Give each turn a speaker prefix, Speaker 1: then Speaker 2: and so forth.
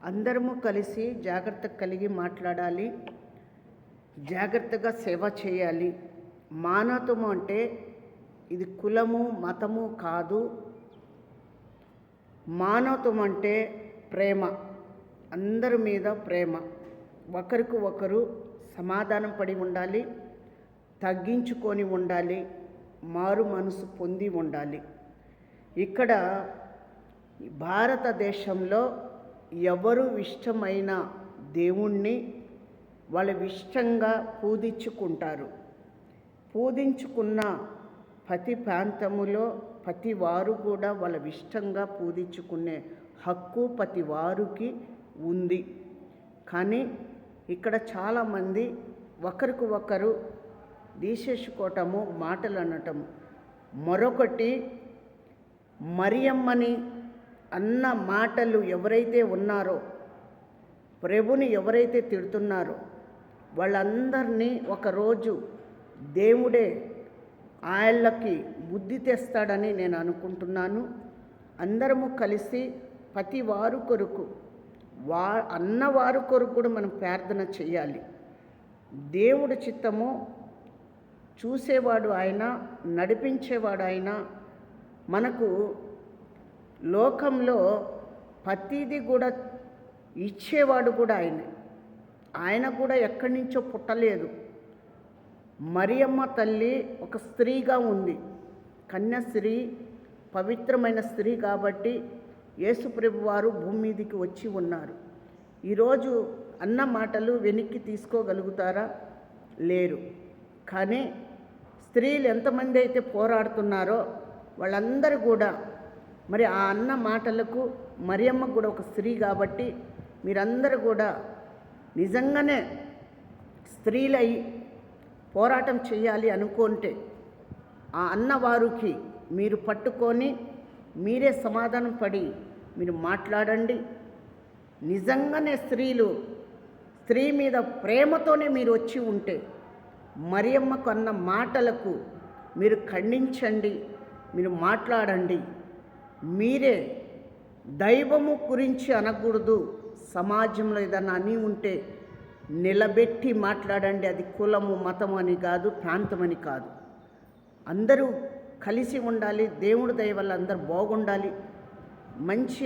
Speaker 1: అందరము కలిసి జాగ్రత్త కలిగి మాట్లాడాలి, జాగ్రత్తగా సేవ చేయాలి. మానవత్వం అంటే ఇది కులము మతము కాదు. మానవత్వం అంటే ప్రేమ, అందరి మీద ప్రేమ, ఒకరికి ఒకరు సమాధానం పడి ఉండాలి, తగ్గించుకొని ఉండాలి, మారు మనసు పొంది ఉండాలి. ఇక్కడ భారతదేశంలో ఎవరు ఇష్టమైన దేవుణ్ణి వాళ్ళు ఇష్టంగా పూజించుకుంటారు. పూజించుకున్న ప్రతి ప్రాంతములో ప్రతి వారు కూడా వాళ్ళ ఇష్టంగా పూజించుకునే హక్కు ప్రతి వారికి ఉంది. కానీ ఇక్కడ చాలామంది ఒకరికి ఒకరు తీసేసుకోవటము, మాటలు అనటము. మరొకటి, మరియమ్మని అన్న మాటలు ఎవరైతే ఉన్నారో, ప్రభుని ఎవరైతే తిడుతున్నారో వాళ్ళందరినీ ఒకరోజు దేవుడే ఆయళ్ళకి బుద్ధి తెస్తాడని నేను అనుకుంటున్నాను. అందరము కలిసి ప్రతి వారు కొరకు అన్నవారు కొరకు కూడా మనం ప్రార్థన చేయాలి. దేవుడి చిత్తము చూసేవాడు ఆయన, నడిపించేవాడు ఆయన. మనకు లోకంలో ప్రతిదీ కూడా ఇచ్చేవాడు కూడా ఆయన కూడా ఎక్కడి నుంచో పుట్టలేదు. మరియమ్మ తల్లి ఒక స్త్రీగా ఉంది, కన్యాస్త్రీ, పవిత్రమైన స్త్రీ కాబట్టి యేసుప్రభు వారు భూమి మీదకి వచ్చి ఉన్నారు. ఈరోజు అన్న మాటలు వెనక్కి తీసుకోగలుగుతారా? లేరు. కానీ స్త్రీలు ఎంతమంది అయితే పోరాడుతున్నారో వాళ్ళందరూ కూడా మరి ఆ అన్న మాటలకు, మరియమ్మ కూడా ఒక స్త్రీ కాబట్టి మీరందరూ కూడా నిజంగానే స్త్రీలై పోరాటం చేయాలి అనుకుంటే ఆ అన్నవారికి మీరు పట్టుకొని మీరే సమాధానం పడి మీరు మాట్లాడండి. నిజంగానే స్త్రీ మీద ప్రేమతోనే మీరు వచ్చి ఉంటే మరియమ్మకు అన్న మాటలకు మీరు ఖండించండి, మీరు మాట్లాడండి. మీరే దైవము గురించి అనకూడదు. సమాజంలో ఏదన్నా అని ఉంటే నిలబెట్టి మాట్లాడండి. అది కులము మతము అని కాదు, ప్రాంతం అని కాదు. అందరూ కలిసి ఉండాలి. దేవుడి దయ వల్ల అందరూ బాగుండాలి. మంచి